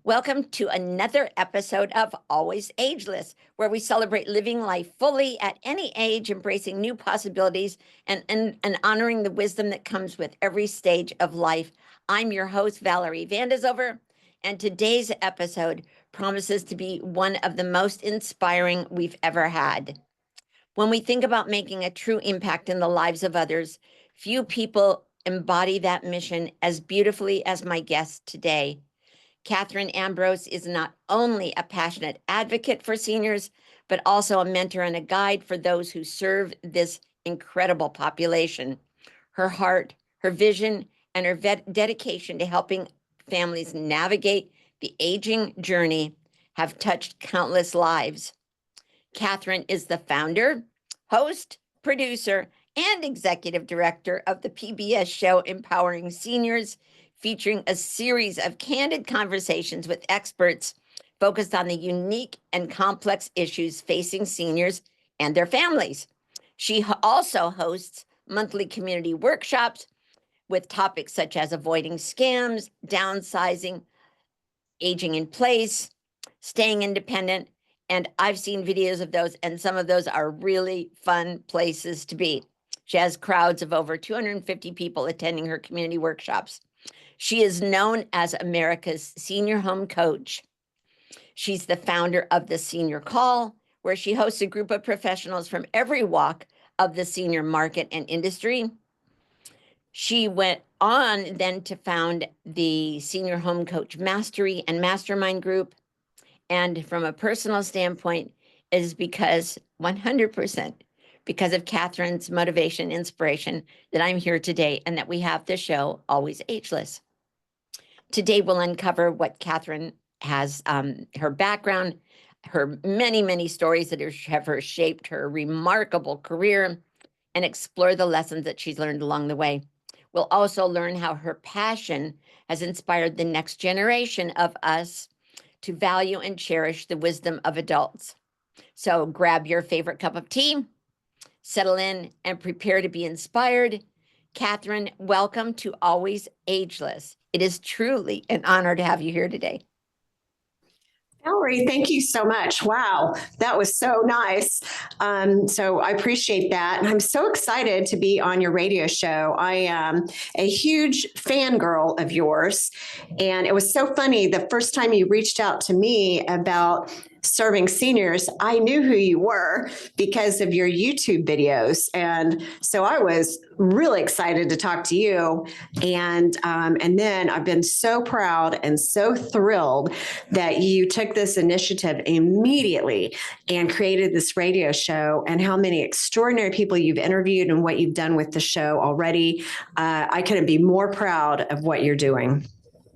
Welcome to another episode of Always Ageless, where we celebrate living life fully at any age, embracing new possibilities and honoring the wisdom that comes with every stage of life. I'm your host, Valerie Van de Zilver, and today's episode promises to be one of the most inspiring we've ever had. When we think about making a true impact in the lives of others, few people embody that mission as beautifully as my guest today. Katherine Ambrose is not only a passionate advocate for seniors, but also a mentor and a guide for those who serve this incredible population. Her heart, her vision, and her dedication to helping families navigate the aging journey have touched countless lives. Katherine is the founder, host, producer, and executive director of the PBS show Empowering Seniors, featuring a series of candid conversations with experts focused on the unique and complex issues facing seniors and their families. She also hosts monthly community workshops with topics such as avoiding scams, downsizing, aging in place, staying independent. And I've seen videos of those, and some of those are really fun places to be. She has crowds of over 250 people attending her community workshops. She is known as America's senior home coach. She's the founder of the Senior Call, where she hosts a group of professionals from every walk of the senior market and industry. She went on then to found the Senior Home Coach Mastery and Mastermind Group. And from a personal standpoint, it is because 100% because of Katherine's motivation, inspiration, that I'm here today and that we have the show Always Ageless. Today, we'll uncover what Katherine has, her background, her many, many stories that have shaped her remarkable career, and explore the lessons that she's learned along the way. We'll also learn how her passion has inspired the next generation of us to value and cherish the wisdom of adults. So grab your favorite cup of tea, settle in, and prepare to be inspired. Katherine, welcome to Always Ageless. It is truly an honor to have you here today. Valerie, thank you so much. Wow, that was so nice. So I appreciate that. And I'm so excited to be on your radio show. I am a huge fangirl of yours. And it was so funny. The first time you reached out to me about serving seniors, I knew who you were because of your YouTube videos. And so I was really excited to talk to you. And then I've been so proud and so thrilled that you took this initiative immediately and created this radio show, and how many extraordinary people you've interviewed and what you've done with the show already. I couldn't be more proud of what you're doing.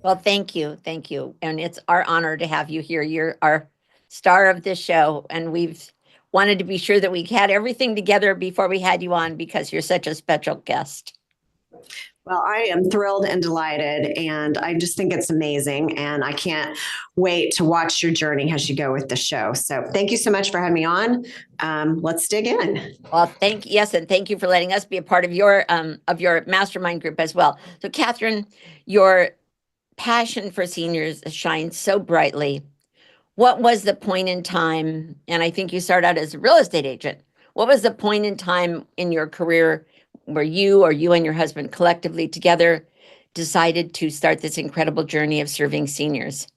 Well, thank you. Thank you. And it's our honor to have you here. You're our star of this show, and we've wanted to be sure that we had everything together before we had you on because you're such a special guest. Well, I am thrilled and delighted, and I just think it's amazing, and I can't wait to watch your journey as you go with the show. So thank you so much for having me on. Let's dig in. Well, and thank you for letting us be a part of your mastermind group as well. So Katherine, your passion for seniors shines so brightly. What was the point in time, and I think you started out as a real estate agent, what was the point in time in your career where you and your husband collectively together decided to start this incredible journey of serving seniors?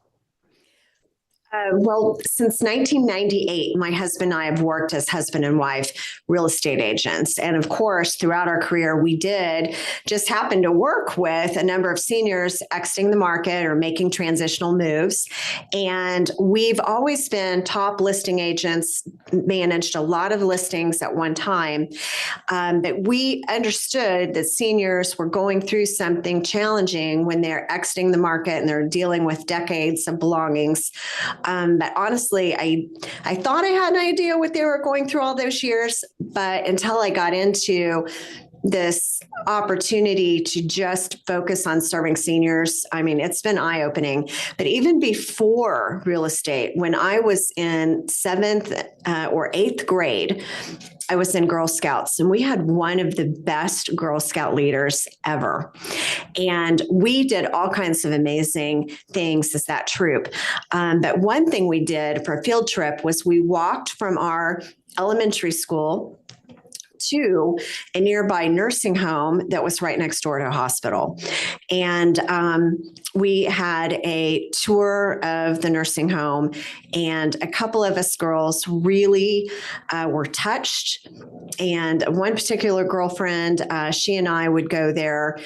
Well, since 1998, my husband and I have worked as husband and wife real estate agents. And of course, throughout our career, we did just happen to work with a number of seniors exiting the market or making transitional moves. And we've always been top listing agents, managed a lot of listings at one time. But we understood that seniors were going through something challenging when they're exiting the market and they're dealing with decades of belongings. But honestly, I thought I had an idea what they were going through all those years, but until I got into this opportunity to just focus on serving seniors, I mean, it's been eye-opening. But even before real estate, when I was in seventh or eighth grade, I was in Girl Scouts, and we had one of the best Girl Scout leaders ever. And we did all kinds of amazing things as that troop. But one thing we did for a field trip was we walked from our elementary school to a nearby nursing home that was right next door to a hospital. And we had a tour of the nursing home, and a couple of us girls really were touched. And one particular girlfriend, she and I would go there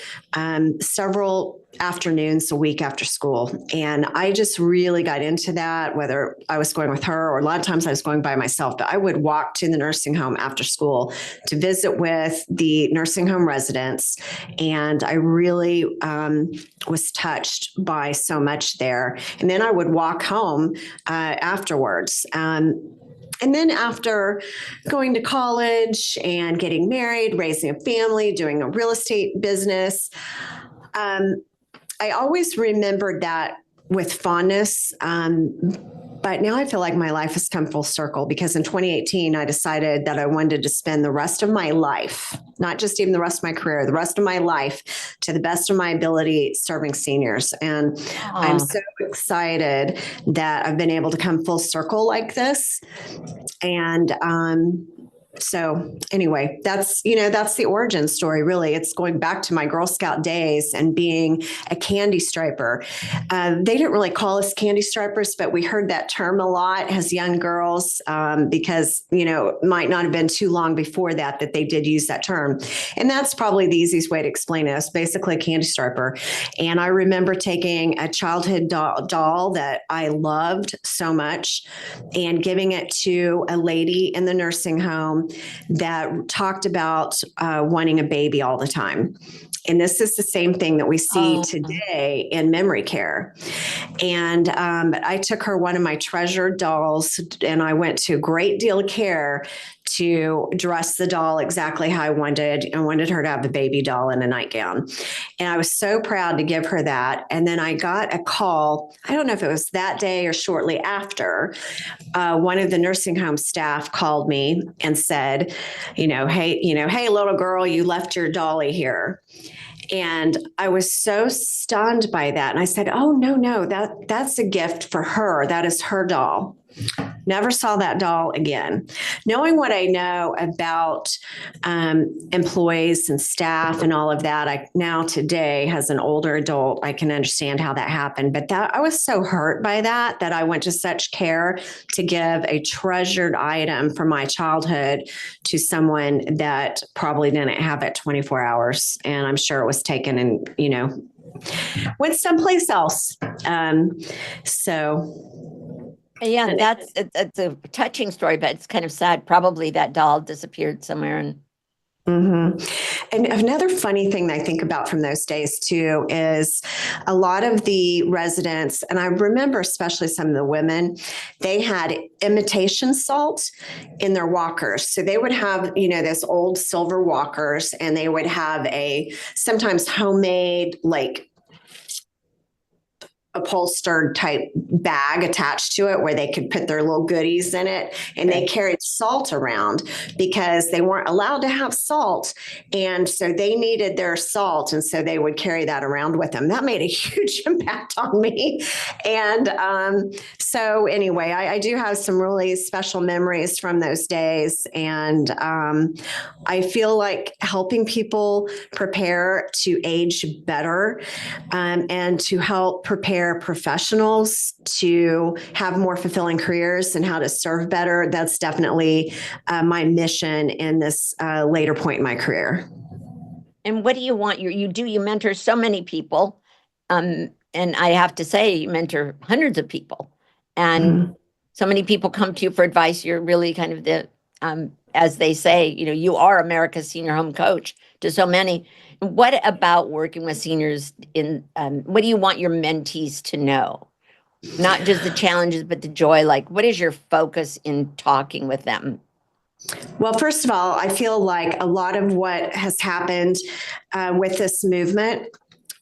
several afternoons a week after school. And I just really got into that, whether I was going with her or a lot of times I was going by myself. But I would walk to the nursing home after school to visit with the nursing home residents. And I really was touched by so much there. And then I would walk home afterwards. And then after going to college and getting married, raising a family, doing a real estate business, I always remembered that with fondness. But now I feel like my life has come full circle, because in 2018, I decided that I wanted to spend the rest of my life, not just even the rest of my career, the rest of my life, to the best of my ability, serving seniors. And I'm so excited that I've been able to come full circle like this. And so anyway, that's the origin story, really. It's going back to my Girl Scout days and being a candy striper. They didn't really call us candy stripers, but we heard that term a lot as young girls because, it might not have been too long before that they did use that term. And that's probably the easiest way to explain it. It's basically a candy striper. And I remember taking a childhood doll that I loved so much and giving it to a lady in the nursing home that talked about wanting a baby all the time. And this is the same thing that we see today in memory care. And I took her one of my treasured dolls, and I went to a great deal of care to dress the doll exactly how I wanted. I wanted her to have a baby doll in a nightgown. And I was so proud to give her that. And then I got a call, I don't know if it was that day or shortly after, one of the nursing home staff called me and said, hey, little girl, you left your dolly here. And I was so stunned by that. And I said, oh, no, that's a gift for her. That is her doll. Never saw that doll again. Knowing what I know about employees and staff and all of that, I now today, as an older adult, I can understand how that happened. But I was so hurt by that I went to such care to give a treasured item from my childhood to someone that probably didn't have it 24 hours. And I'm sure it was taken and, went someplace else. Yeah, it's a touching story, but it's kind of sad. Probably that doll disappeared somewhere. And another funny thing that I think about from those days too is a lot of the residents, and I remember especially some of the women, they had imitation salt in their walkers. So they would have, this old silver walkers, and they would have a sometimes homemade, like, upholstered type bag attached to it where they could put their little goodies in it. And they carried salt around because they weren't allowed to have salt. And so they needed their salt. And so they would carry that around with them. That made a huge impact on me. And so anyway, I do have some really special memories from those days. And I feel like helping people prepare to age better and to help prepare professionals to have more fulfilling careers and how to serve better. That's definitely my mission in this later point in my career. And what do you want? You mentor so many people. And I have to say, you mentor hundreds of people. And so many people come to you for advice. You're really kind of the, as they say, you are America's senior home coach to so many. What about working with seniors what do you want your mentees to know? Not just the challenges, but the joy. Like, what is your focus in talking with them? Well, first of all, I feel like a lot of what has happened with this movement,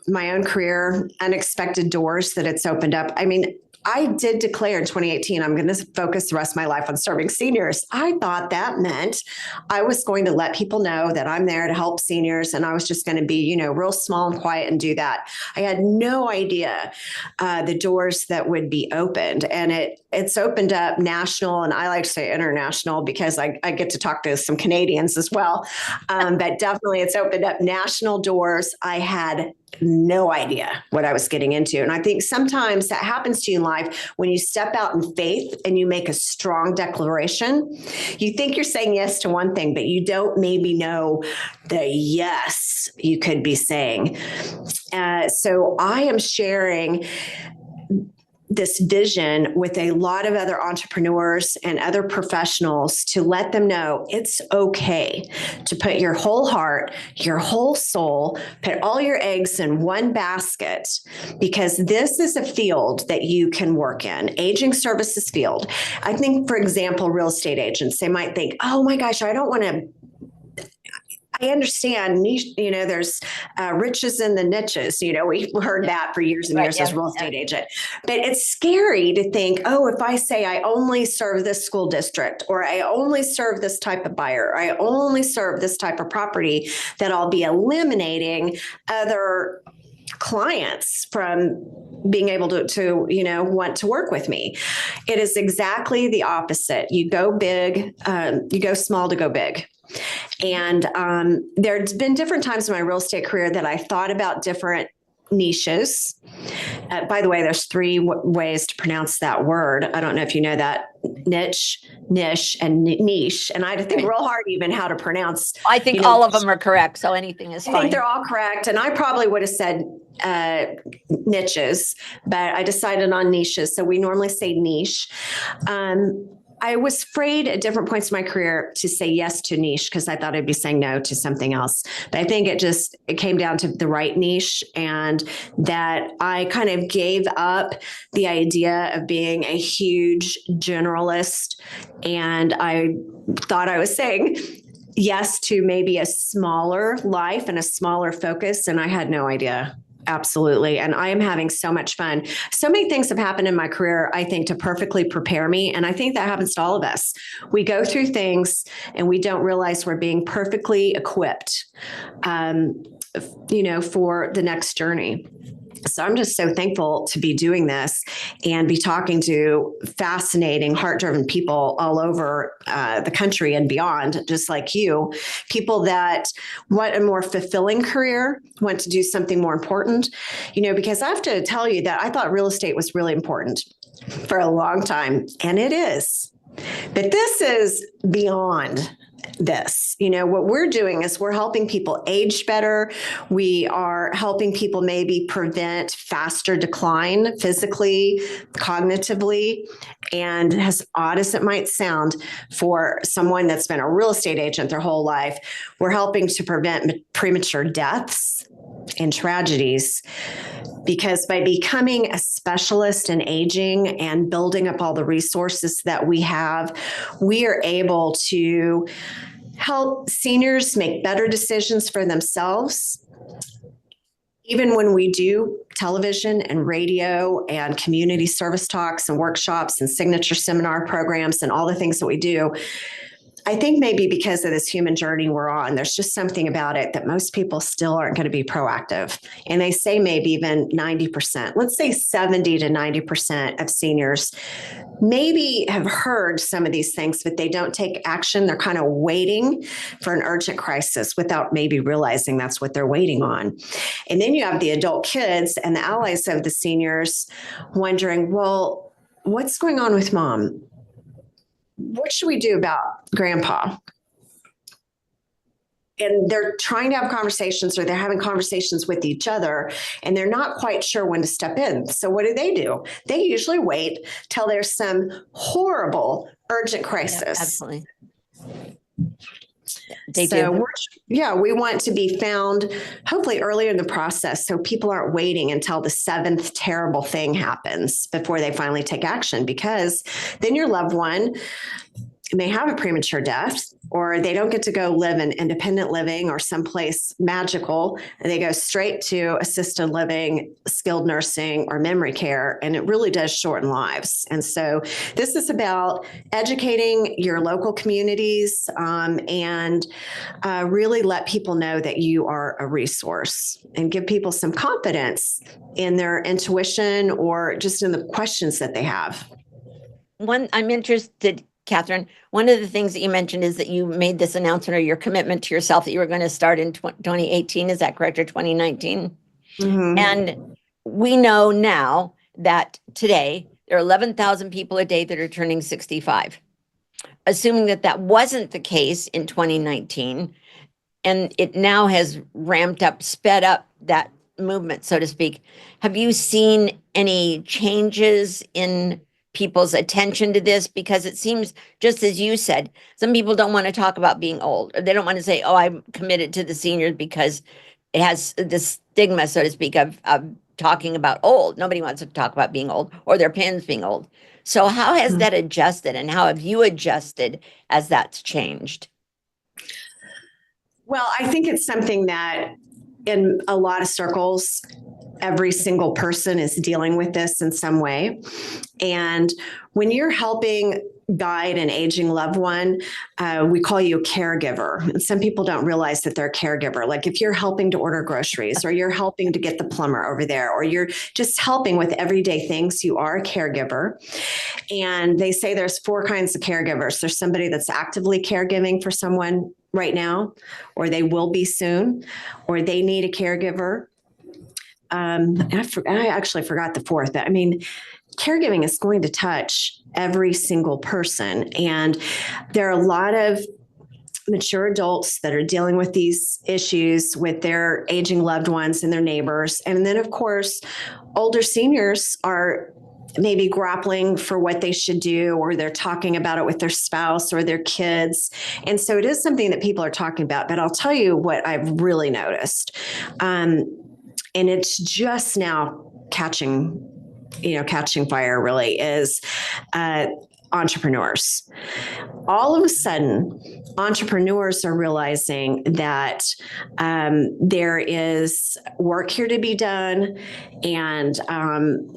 my own career, unexpected doors that it's opened up. I mean, I did declare in 2018, I'm going to focus the rest of my life on serving seniors. I thought that meant I was going to let people know that I'm there to help seniors, and I was just going to be, real small and quiet and do that. I had no idea the doors that would be opened, and it's opened up national, and I like to say international because I get to talk to some Canadians as well. But definitely, it's opened up national doors. I had no idea what I was getting into. And I think sometimes that happens to you in life when you step out in faith and you make a strong declaration. You think you're saying yes to one thing, but you don't maybe know the yes you could be saying. So I am sharing this vision with a lot of other entrepreneurs and other professionals to let them know it's okay to put your whole heart, your whole soul, put all your eggs in one basket, because this is a field that you can work in, aging services field. I think, for example, real estate agents, they might think, oh my gosh, I don't want to. I understand niche, there's riches in the niches. We heard that for years and years as a real estate agent. But it's scary to think, oh, if I say I only serve this school district, or I only serve this type of buyer, or I only serve this type of property, that I'll be eliminating other clients from being able to want to work with me. It is exactly the opposite. You go big, you go small to go big. And there's been different times in my real estate career that I thought about different niches. By the way, there's three ways to pronounce that word. I don't know if you know that: niche, and niche. And I had to think real hard even how to pronounce. I think all of them are correct, so anything is fine. I think they're all correct. And I probably would have said niches, but I decided on niches. So we normally say niche. I was afraid at different points in my career to say yes to niche because I thought I'd be saying no to something else. But I think it came down to the right niche, and that I kind of gave up the idea of being a huge generalist. And I thought I was saying yes to maybe a smaller life and a smaller focus. And I had no idea. Absolutely. And I am having so much fun. So many things have happened in my career, I think, to perfectly prepare me. And I think that happens to all of us. We go through things and we don't realize we're being perfectly equipped, for the next journey. So I'm just so thankful to be doing this and be talking to fascinating, heart-driven people all over the country and beyond, just like you, people that want a more fulfilling career, want to do something more important, because I have to tell you that I thought real estate was really important for a long time, and it is. But this is beyond this. What we're doing is we're helping people age better. We are helping people maybe prevent faster decline physically, cognitively. And as odd as it might sound for someone that's been a real estate agent their whole life, we're helping to prevent premature deaths and tragedies. Because by becoming a specialist in aging and building up all the resources that we have, we are able to help seniors make better decisions for themselves. Even when we do television and radio and community service talks and workshops and signature seminar programs and all the things that we do, I think maybe because of this human journey we're on, there's just something about it that most people still aren't going to be proactive. And they say maybe even 90%, let's say 70 to 90% of seniors maybe have heard some of these things, but they don't take action. They're kind of waiting for an urgent crisis without maybe realizing that's what they're waiting on. And then you have the adult kids and the allies of the seniors wondering, well, what's going on with mom? What should we do about grandpa? And they're trying to have conversations, or they're having conversations with each other, and they're not quite sure when to step in. So what do? They usually wait till there's some horrible urgent crisis. Yeah, absolutely. We want to be found hopefully earlier in the process, so people aren't waiting until the seventh terrible thing happens before they finally take action, because then your loved one may have a premature death, or they don't get to go live in independent living or someplace magical. And they go straight to assisted living, skilled nursing, or memory care. And it really does shorten lives. And so this is about educating your local communities and really let people know that you are a resource and give people some confidence in their intuition or just in the questions that they have. I'm interested, Katherine, one of the things that you mentioned is that you made this announcement or your commitment to yourself that you were going to start in 2018. Is that correct? Or 2019? Mm-hmm. And we know now that today there are 11,000 people a day that are turning 65. Assuming that that wasn't the case in 2019, and it now has ramped up, sped up that movement, so to speak. Have you seen any changes in people's attention to this? Because it seems, just as you said, some people don't want to talk about being old, or they don't want to say, oh, I'm committed to the seniors, because it has this stigma, so to speak, of talking about old. Nobody wants to talk about being old or their parents being old. So how has that adjusted, and how have you adjusted as that's changed? Well, I think it's something that in a lot of circles, every single person is dealing with this in some way. And when you're helping guide an aging loved one, we call you a caregiver. And some people don't realize that they're a caregiver. Like if you're helping to order groceries, or you're helping to get the plumber over there, or you're just helping with everyday things, you are a caregiver. And they say there's 4 kinds of caregivers. There's somebody that's actively caregiving for someone right now, or they will be soon, or they need a caregiver. I actually forgot the 4th, but I mean, caregiving is going to touch every single person. And there are a lot of mature adults that are dealing with these issues with their aging loved ones and their neighbors. And then, of course, older seniors are maybe grappling for what they should do, or they're talking about it with their spouse or their kids. And so it is something that people are talking about. But I'll tell you what I've really noticed. And it's just now catching fire, really, is entrepreneurs. All of a sudden, entrepreneurs are realizing that there is work here to be done, and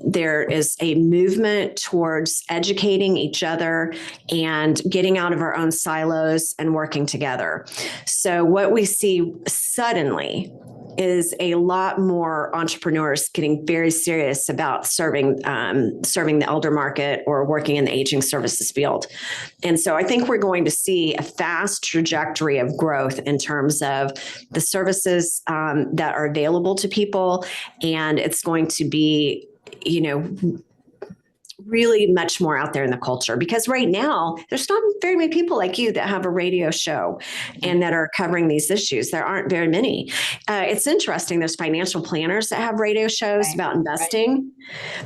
there is a movement towards educating each other and getting out of our own silos and working together. So what we see suddenly is a lot more entrepreneurs getting very serious about serving the elder market or working in the aging services field. And so I think we're going to see a fast trajectory of growth in terms of the services that are available to people. And it's going to be, really much more out there in the culture, because right now there's not very many people like you that have a radio show and that are covering these issues. There aren't very many. It's interesting. There's financial planners that have radio shows about investing,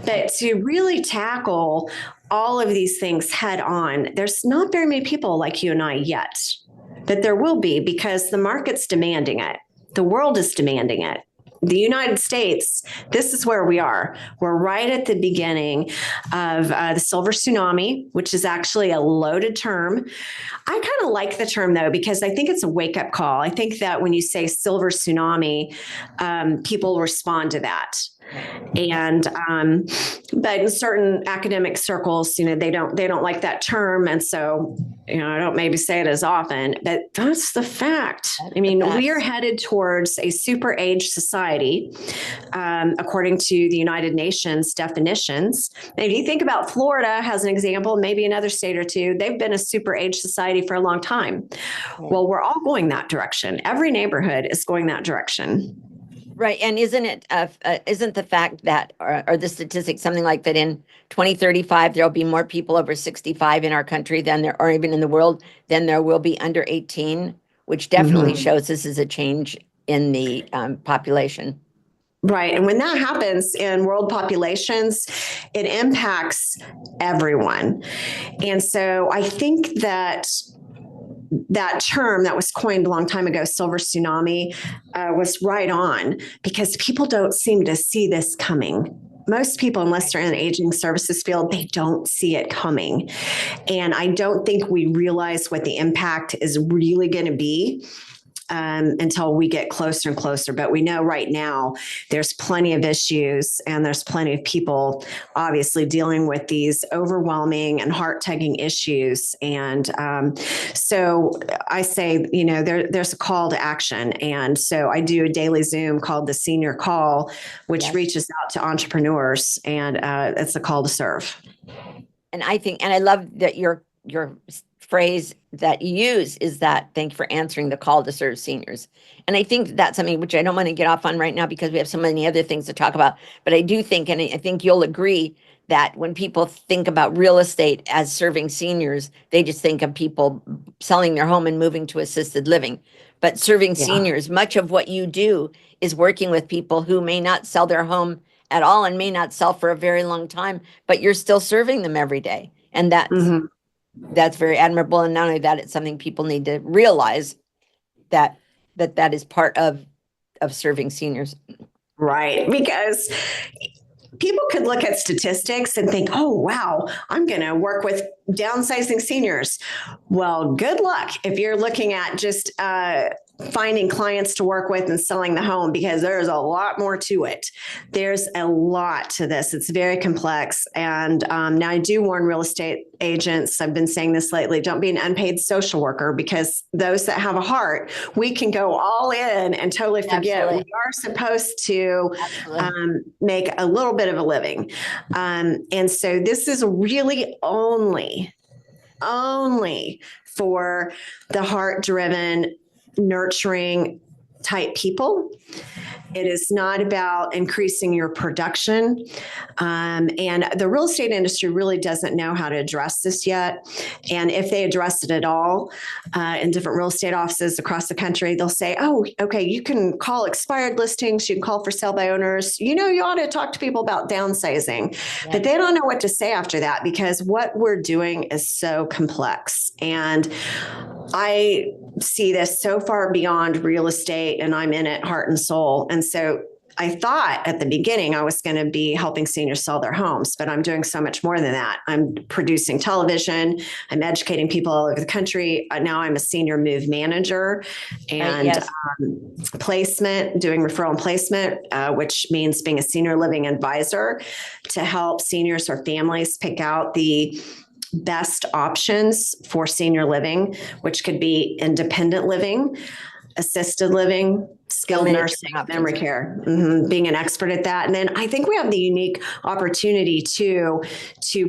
but to really tackle all of these things head on, there's not very many people like you and I yet, but there will be, because the market's demanding it. The world is demanding it. The United States, this is where we are. We're right at the beginning of the silver tsunami, which is actually a loaded term. I kind of like the term, though, because I think it's a wake-up call. I think that when you say silver tsunami, people respond to that. And but in certain academic circles, they don't like that term, and so I don't maybe say it as often, but that's the fact. I mean, we are headed towards a super age society, according to the United Nations definitions. And if you think about Florida as an example, maybe another state or two, they've been a super age society for a long time. Well, we're all going that direction. Every neighborhood is going that direction. Right. And isn't the fact that, or the statistics, something like that in 2035, there'll be more people over 65 in our country than there, or even in the world, than there will be under 18, which definitely shows this is a change in the population. Right. And when that happens in world populations, it impacts everyone. And so I think that term that was coined a long time ago, silver tsunami, was right on, because people don't seem to see this coming. most people, unless they're in the aging services field, they don't see it coming. And I don't think we realize what the impact is really going to be until we get closer and closer. But we know right now there's plenty of issues and there's plenty of people obviously dealing with these overwhelming and heart-tugging issues. And so I say, there's a call to action. And so I do a daily Zoom called the Senior Call, which reaches out to entrepreneurs, and it's a call to serve. And I love that your phrase that you use is that, thank you for answering the call to serve seniors. And I think that's something which I don't want to get off on right now because we have so many other things to talk about. But I do think, and I think you'll agree, that when people think about real estate as serving seniors, they just think of people selling their home and moving to assisted living. But serving seniors, much of what you do is working with people who may not sell their home at all and may not sell for a very long time, but you're still serving them every day. And that's very admirable. And not only that, it's something people need to realize that is part of serving seniors. Right. Because people could look at statistics and think, oh, wow, I'm going to work with downsizing seniors. Well, good luck if you're looking at just finding clients to work with and selling the home, because there's a lot more to it. There's a lot to this. It's very complex. And now I do warn real estate agents, I've been saying this lately, don't be an unpaid social worker, because those that have a heart, we can go all in and totally forget we are supposed to make a little bit of a living. And so this is really only for the heart-driven, nurturing type people. It is not about increasing your production. And the real estate industry really doesn't know how to address this yet. And if they address it at all in different real estate offices across the country, they'll say, oh, okay, you can call expired listings, you can call for sale by owners. You ought to talk to people about downsizing. Yeah. But they don't know what to say after that, because what we're doing is so complex. And I see this so far beyond real estate, and I'm in it heart and soul. And so I thought at the beginning I was going to be helping seniors sell their homes, but I'm doing so much more than that. I'm producing television. I'm educating people all over the country. Now I'm a senior move manager and placement, doing referral and placement, which means being a senior living advisor to help seniors or families pick out the best options for senior living, which could be independent living, assisted living, skilled nursing, memory care, being an expert at that. And then I think we have the unique opportunity to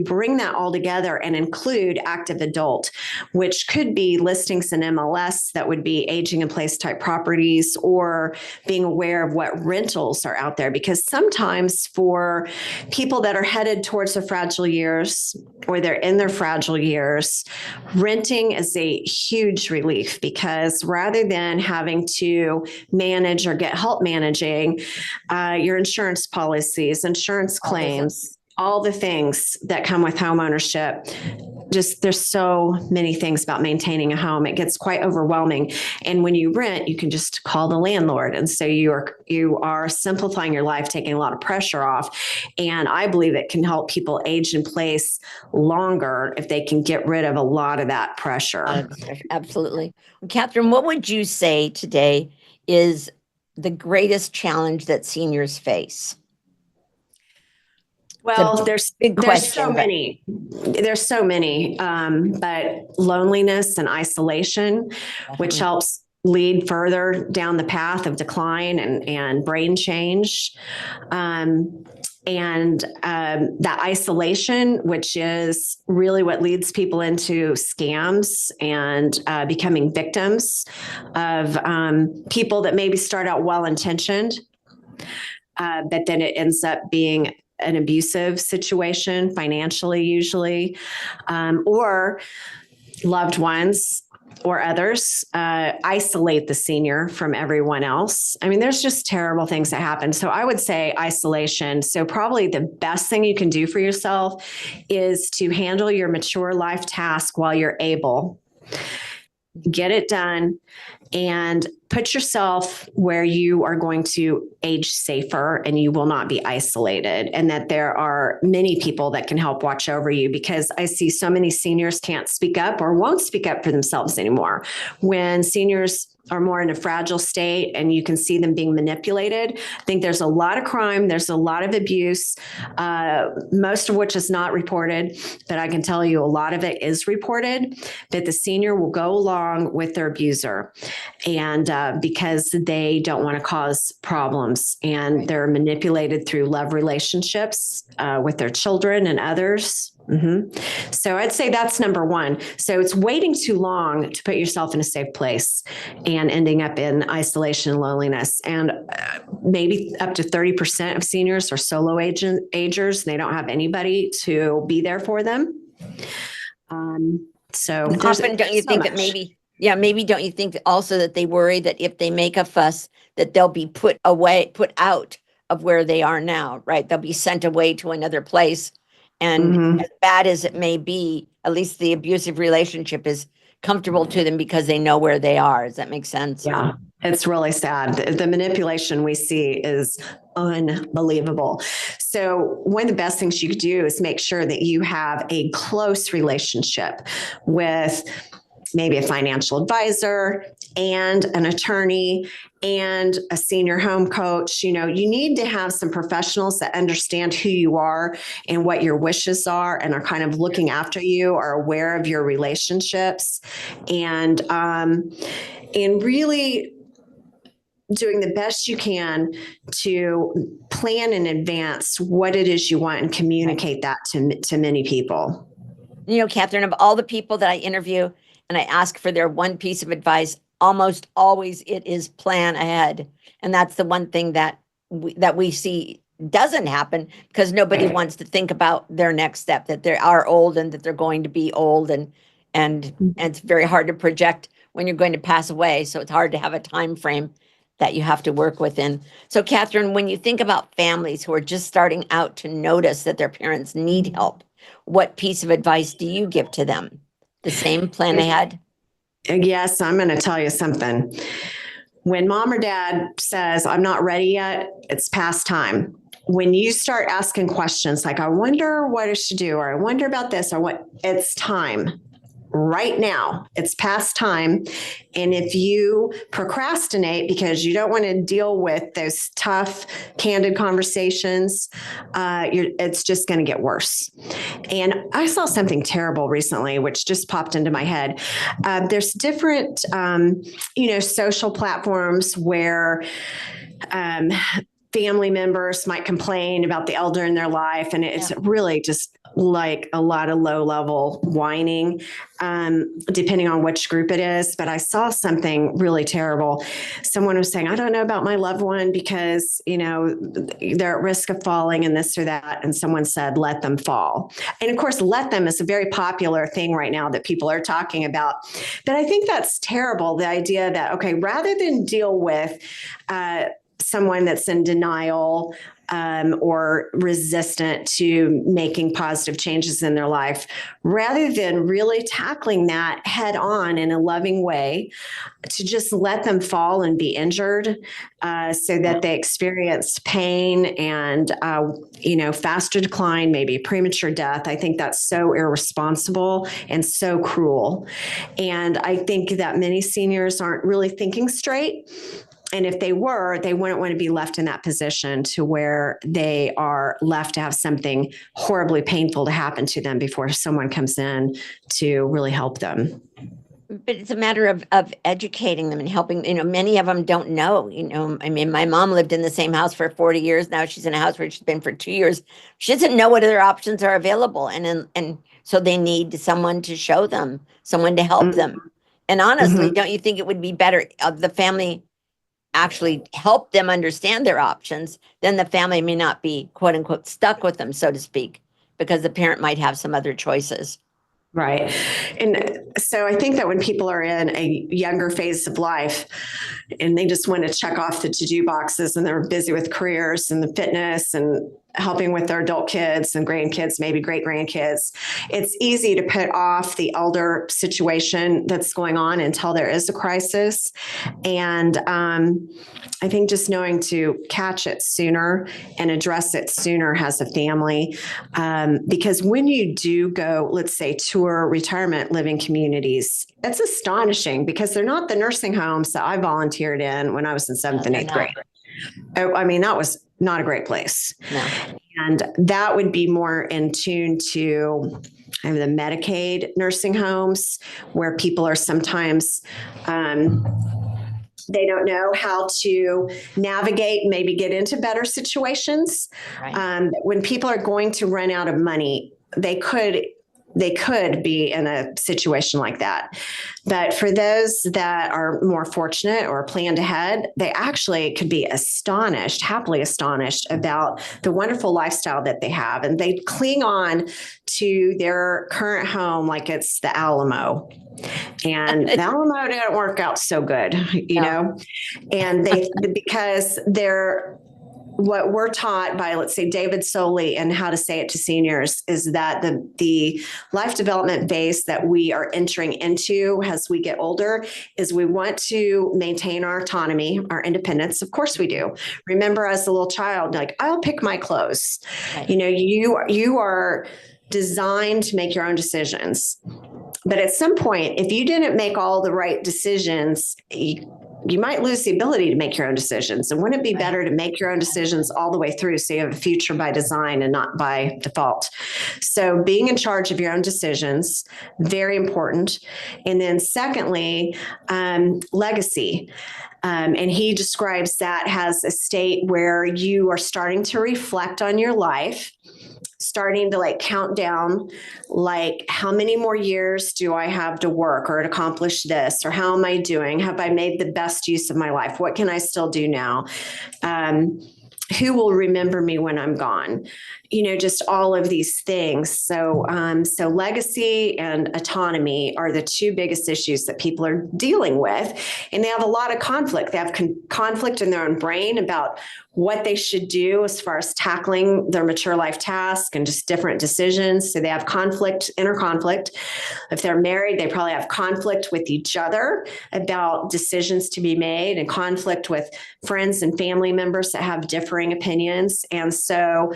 bring that all together and include active adult, which could be listings in MLS that would be aging in place type properties, or being aware of what rentals are out there. Because sometimes for people that are headed towards their fragile years, or they're in their fragile years, renting is a huge relief, because rather than having to manage or get help managing your insurance policies, insurance claims, all the things that come with home ownership. Just there's so many things about maintaining a home. It gets quite overwhelming. And when you rent, you can just call the landlord. And so you are simplifying your life, taking a lot of pressure off. And I believe it can help people age in place longer if they can get rid of a lot of that pressure. Absolutely. Katherine, what would you say today is the greatest challenge that seniors face? Well, there's so many, but loneliness and isolation, which helps lead further down the path of decline and brain change. And that isolation, which is really what leads people into scams and becoming victims of people that maybe start out well-intentioned, but then it ends up being an abusive situation financially, usually, or loved ones or others isolate the senior from everyone else. I mean, there's just terrible things that happen. So I would say isolation. So probably the best thing you can do for yourself is to handle your mature life task while you're able. Get it done and put yourself where you are going to age safer and you will not be isolated, and that there are many people that can help watch over you, because I see so many seniors can't speak up or won't speak up for themselves anymore. When seniors are more in a fragile state and you can see them being manipulated, I think there's a lot of crime, there's a lot of abuse, most of which is not reported, but I can tell you a lot of it is reported, that the senior will go along with their abuser, and because they don't want to cause problems, and they're manipulated through love relationships with their children and others. So I'd say that's number one. So it's waiting too long to put yourself in a safe place and ending up in isolation and loneliness. And maybe up to 30% of seniors are solo agers. They don't have anybody to be there for them. So often, don't you think that maybe don't you think also that they worry that if they make a fuss, that they'll be put out of where they are now, right? They'll be sent away to another place. And as bad as it may be, at least the abusive relationship is comfortable to them because they know where they are. Does that make sense? Yeah, it's really sad. The manipulation we see is unbelievable. So one of the best things you could do is make sure that you have a close relationship with maybe a financial advisor and an attorney and a senior home coach. You need to have some professionals that understand who you are and what your wishes are and are kind of looking after you, are aware of your relationships, and really doing the best you can to plan in advance what it is you want and communicate that to many people. Katherine, of all the people that I interview and I ask for their one piece of advice, almost always it is plan ahead. And that's the one thing that we see doesn't happen, because nobody wants to think about their next step, that they are old and that they're going to be old, and it's very hard to project when you're going to pass away. So it's hard to have a time frame that you have to work within. So Katherine, when you think about families who are just starting out to notice that their parents need help, what piece of advice do you give to them? The same plan ahead? Yes, I'm going to tell you something. When mom or dad says, I'm not ready yet, it's past time. When you start asking questions like, I wonder what I should do, or I wonder about this, or what, it's time. Right now, it's past time. And if you procrastinate because you don't want to deal with those tough, candid conversations, it's just going to get worse. And I saw something terrible recently, which just popped into my head. There's different, social platforms where family members might complain about the elder in their life. And it's really just like a lot of low level whining, depending on which group it is. But I saw something really terrible. Someone was saying, I don't know about my loved one because, they're at risk of falling and this or that. And someone said, let them fall. And of course, let them is a very popular thing right now that people are talking about. But I think that's terrible. The idea that, okay, rather than deal with, someone that's in denial or resistant to making positive changes in their life, rather than really tackling that head on in a loving way, to just let them fall and be injured so that they experience pain and, faster decline, maybe premature death. I think that's so irresponsible and so cruel. And I think that many seniors aren't really thinking straight. And if they were, they wouldn't want to be left in that position to where they are left to have something horribly painful to happen to them before someone comes in to really help them. But it's a matter of educating them and helping. Many of them don't know. My mom lived in the same house for 40 years. Now she's in a house where she's been for 2 years. She doesn't know what other options are available. And so they need someone to show them, someone to help them. And honestly, don't you think it would be better of the family actually help them understand their options, then the family may not be, quote unquote, stuck with them, so to speak, because the parent might have some other choices. Right. And so I think that when people are in a younger phase of life, and they just want to check off the to-do boxes, and they're busy with careers and the fitness and helping with their adult kids and grandkids, maybe great grandkids. It's easy to put off the elder situation that's going on until there is a crisis. And I think just knowing to catch it sooner and address it sooner as a family. Because when you do go, let's say, tour retirement living communities, it's astonishing because they're not the nursing homes that I volunteered in when I was in seventh and eighth grade. Oh, I mean, that was not a great place. No. And that would be more in tune to the Medicaid nursing homes, where people are sometimes they don't know how to navigate, maybe get into better situations. Right. When people are going to run out of money, they could be in a situation like that. But for those that are more fortunate or planned ahead, they actually could be happily astonished about the wonderful lifestyle that they have. And they cling on to their current home like it's the Alamo. And the Alamo didn't work out so good, you know, and because they're, what we're taught by, let's say, David Soley and How to Say It to Seniors is that the life development phase that we are entering into as we get older is we want to maintain our autonomy, our independence. Of course we do. Remember, as a little child, like, I'll pick my clothes. Right. You know, you are designed to make your own decisions. But at some point, if you didn't make all the right decisions, you might lose the ability to make your own decisions. And wouldn't it be better to make your own decisions all the way through so you have a future by design and not by default? So being in charge of your own decisions, very important. And then secondly, legacy. And he describes that as a state where you are starting to reflect on your life, starting to like count down, like, how many more years do I have to work or to accomplish this? Or how am I doing? Have I made the best use of my life? What can I still do now? Who will remember me when I'm gone? You know, just all of these things. So legacy and autonomy are the two biggest issues that people are dealing with. And they have a lot of conflict. They have conflict in their own brain about what they should do as far as tackling their mature life task and just different decisions. So they have conflict, inner conflict. If they're married, they probably have conflict with each other about decisions to be made, and conflict with friends and family members that have differing opinions. And so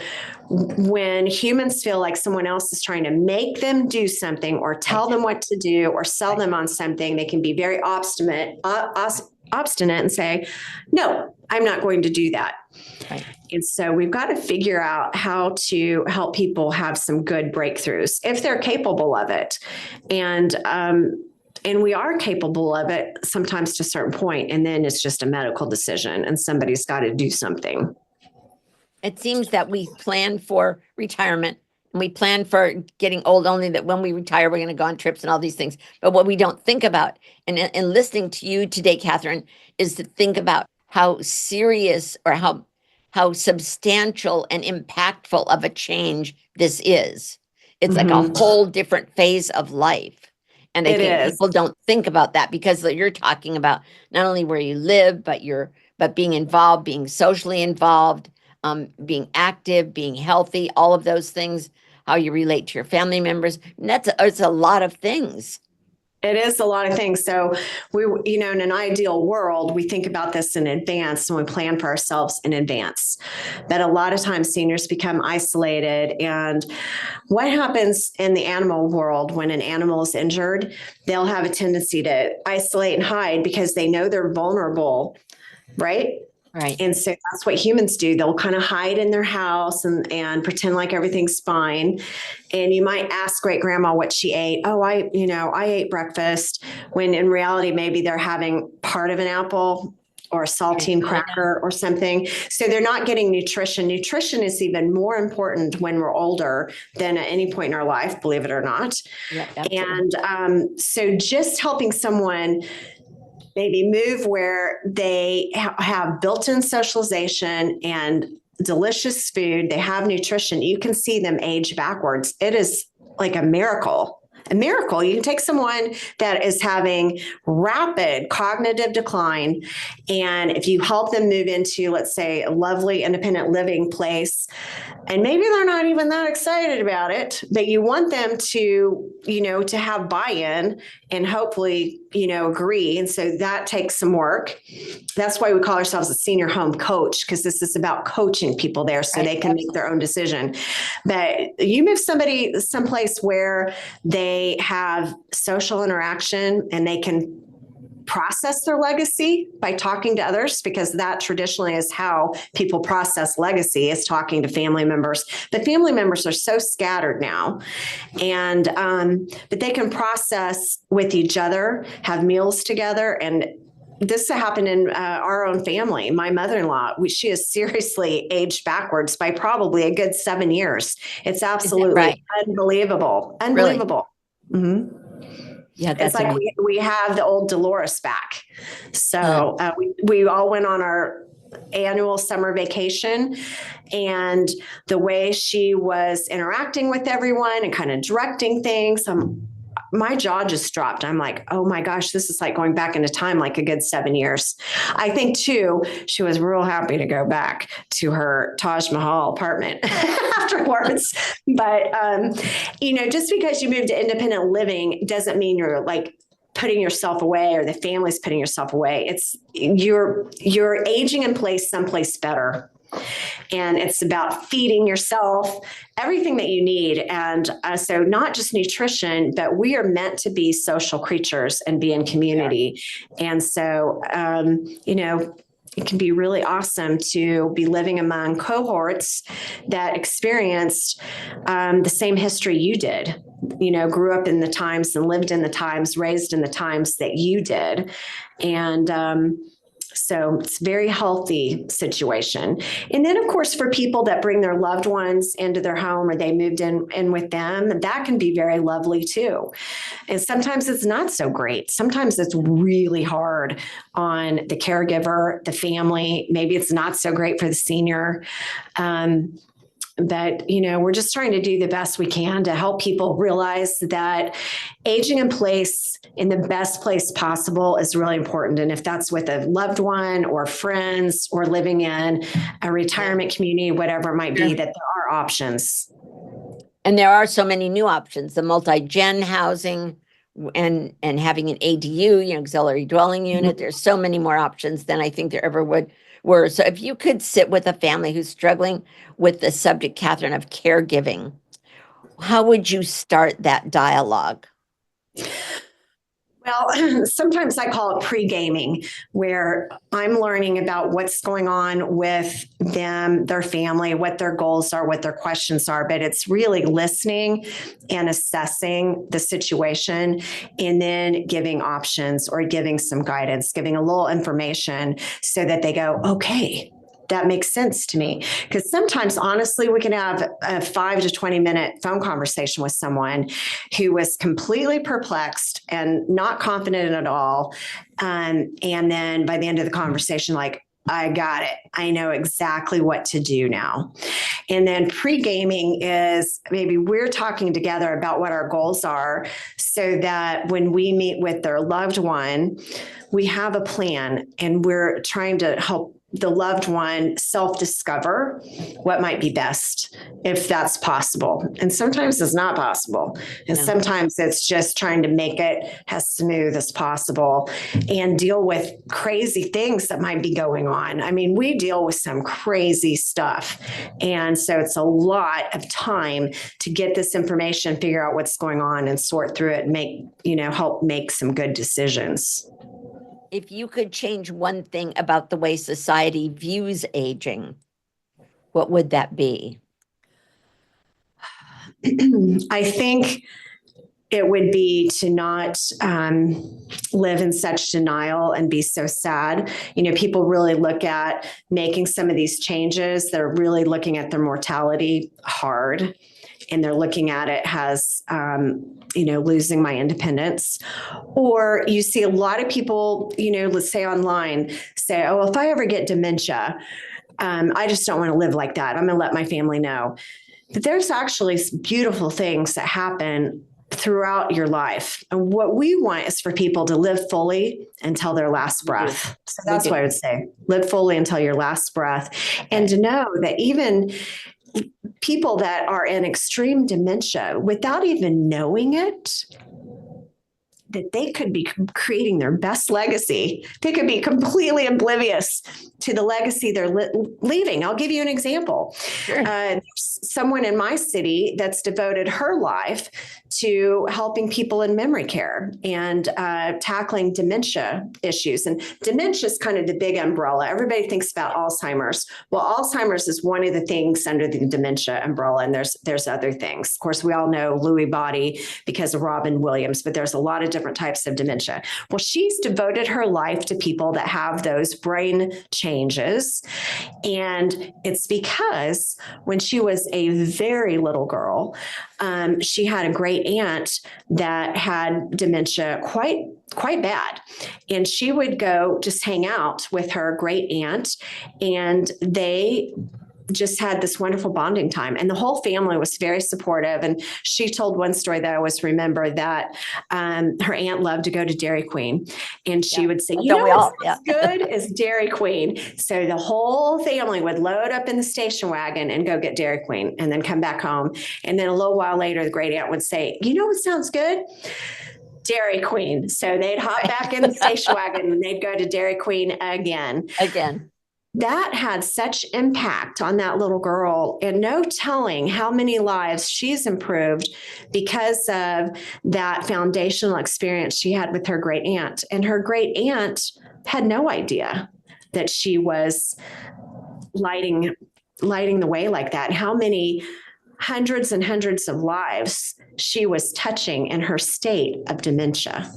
when humans feel like someone else is trying to make them do something or tell them what to do or sell them on something, they can be very obstinate and say, no, I'm not going to do that. Right. And so we've got to figure out how to help people have some good breakthroughs if they're capable of it. And we are capable of it sometimes to a certain point, and then it's just a medical decision and somebody's got to do something. It seems that we plan for retirement and we plan for getting old, only that when we retire, we're going to go on trips and all these things. But what we don't think about, and listening to you today, Katherine, is to think about how serious or how substantial and impactful of a change this is. It's like a whole different phase of life. And I think people don't think about that, because you're talking about not only where you live, but being involved, being socially involved, being active, being healthy, all of those things, how you relate to your family members. And it's a lot of things. It is a lot of things. So in an ideal world, we think about this in advance and we plan for ourselves in advance. But a lot of times seniors become isolated. And what happens in the animal world when an animal is injured, they'll have a tendency to isolate and hide because they know they're vulnerable, right? Right. And so that's what humans do. They'll kind of hide in their house and pretend like everything's fine. And you might ask great grandma what she ate. Oh, I ate breakfast, when in reality, maybe they're having part of an apple or a saltine cracker or something. So they're not getting nutrition. Nutrition is even more important when we're older than at any point in our life, believe it or not. Yeah, and so just helping someone maybe move where they have built-in socialization and delicious food, they have nutrition, you can see them age backwards. It is like a miracle a miracle. You can take someone that is having rapid cognitive decline, and if you help them move into, let's say, a lovely independent living place, and maybe they're not even that excited about it, but you want them to, to have buy-in and hopefully, agree. And so that takes some work. That's why we call ourselves a senior home coach, because this is about coaching people there so they can make their own decision. But you move somebody someplace where they have social interaction and they can process their legacy by talking to others, because that traditionally is how people process legacy, is talking to family members. But family members are so scattered now, and but they can process with each other, have meals together. And this happened in our own family. My mother-in-law, she is seriously aged backwards by probably a good 7 years. It's absolutely unbelievable. Unbelievable. Really? Mm-hmm. Yeah, that's it's like we have the old Dolores back. So we all went on our annual summer vacation, and the way she was interacting with everyone and kind of directing things, my jaw just dropped. I'm like, oh my gosh, this is like going back into time, like a good 7 years. I think too, she was real happy to go back to her Taj Mahal apartment afterwards. But, just because you moved to independent living doesn't mean you're like putting yourself away or the family's putting yourself away. It's you're aging in place someplace better. And it's about feeding yourself everything that you need. And so not just nutrition, but we are meant to be social creatures and be in community. Yeah. And so, it can be really awesome to be living among cohorts that experienced the same history you did, grew up in the times and lived in the times, raised in the times that you did. And, so it's a very healthy situation. And then, of course, for people that bring their loved ones into their home or they moved in with them, that can be very lovely too. And sometimes it's not so great. Sometimes it's really hard on the caregiver, the family. Maybe it's not so great for the senior. But, we're just trying to do the best we can to help people realize that aging in place in the best place possible is really important. And if that's with a loved one or friends or living in a retirement community, whatever it might be, that there are options. And there are so many new options, the multi-gen housing and having an ADU, auxiliary dwelling unit. Mm-hmm. There's so many more options than I think there ever were. So if you could sit with a family who's struggling with the subject, Katherine, of caregiving, how would you start that dialogue? Well, sometimes I call it pre-gaming, where I'm learning about what's going on with them, their family, what their goals are, what their questions are. But it's really listening and assessing the situation and then giving options or giving some guidance, giving a little information so that they go, okay, that makes sense to me. Because sometimes, honestly, we can have a 5 to 20 minute phone conversation with someone who was completely perplexed and not confident at all. And then by the end of the conversation, like, I got it. I know exactly what to do now. And then pre-gaming is maybe we're talking together about what our goals are so that when we meet with their loved one, we have a plan and we're trying to help the loved one self-discover what might be best, if that's possible. And sometimes it's not possible. And sometimes it's just trying to make it as smooth as possible and deal with crazy things that might be going on. I mean, we deal with some crazy stuff. And so it's a lot of time to get this information, figure out what's going on and sort through it and help make some good decisions. If you could change one thing about the way society views aging, what would that be? I think it would be to not live in such denial and be so sad. People really look at making some of these changes. They're really looking at their mortality hard. And they're looking at it as, losing my independence. Or you see a lot of people, let's say online, say, oh, if I ever get dementia, I just don't want to live like that. I'm going to let my family know. But there's actually beautiful things that happen throughout your life. And what we want is for people to live fully until their last breath. So that's what I would say. Live fully until your last breath. Okay. And to know that even people that are in extreme dementia, without even knowing it, that they could be creating their best legacy. They could be completely oblivious to the legacy they're leaving. I'll give you an example. Sure. Someone in my city that's devoted her life to helping people in memory care and tackling dementia issues. And dementia is kind of the big umbrella. Everybody thinks about Alzheimer's. Well, Alzheimer's is one of the things under the dementia umbrella, and there's other things. Of course, we all know Lewy body because of Robin Williams, but there's a lot of different types of dementia. Well, she's devoted her life to people that have those brain changes. And it's because when she was a very little girl, she had a great aunt that had dementia quite bad. And she would go just hang out with her great aunt, and they just had this wonderful bonding time. And the whole family was very supportive. And she told one story that I always remember, that her aunt loved to go to Dairy Queen. And she would say, what's good is Dairy Queen. So the whole family would load up in the station wagon and go get Dairy Queen and then come back home. And then a little while later, the great aunt would say, you know what sounds good? Dairy Queen. So they'd hop back in the station wagon and they'd go to Dairy Queen again. That had such impact on that little girl, and no telling how many lives she's improved because of that foundational experience she had with her great aunt. And her great aunt had no idea that she was lighting the way like that. How many hundreds and hundreds of lives she was touching in her state of dementia.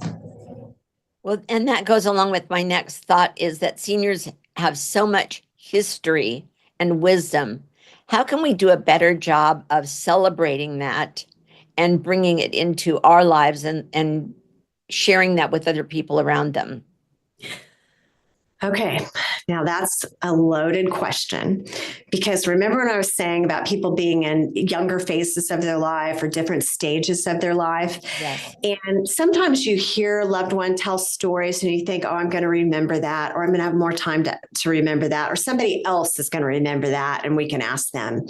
Well, and that goes along with my next thought, is that seniors have so much history and wisdom. How can we do a better job of celebrating that and bringing it into our lives and sharing that with other people around them? Okay, now that's a loaded question, because remember when I was saying about people being in younger phases of their life or different stages of their life? Yes. And sometimes you hear a loved one tell stories and you think, oh, I'm going to remember that, or I'm going to have more time to remember that, or somebody else is going to remember that and we can ask them.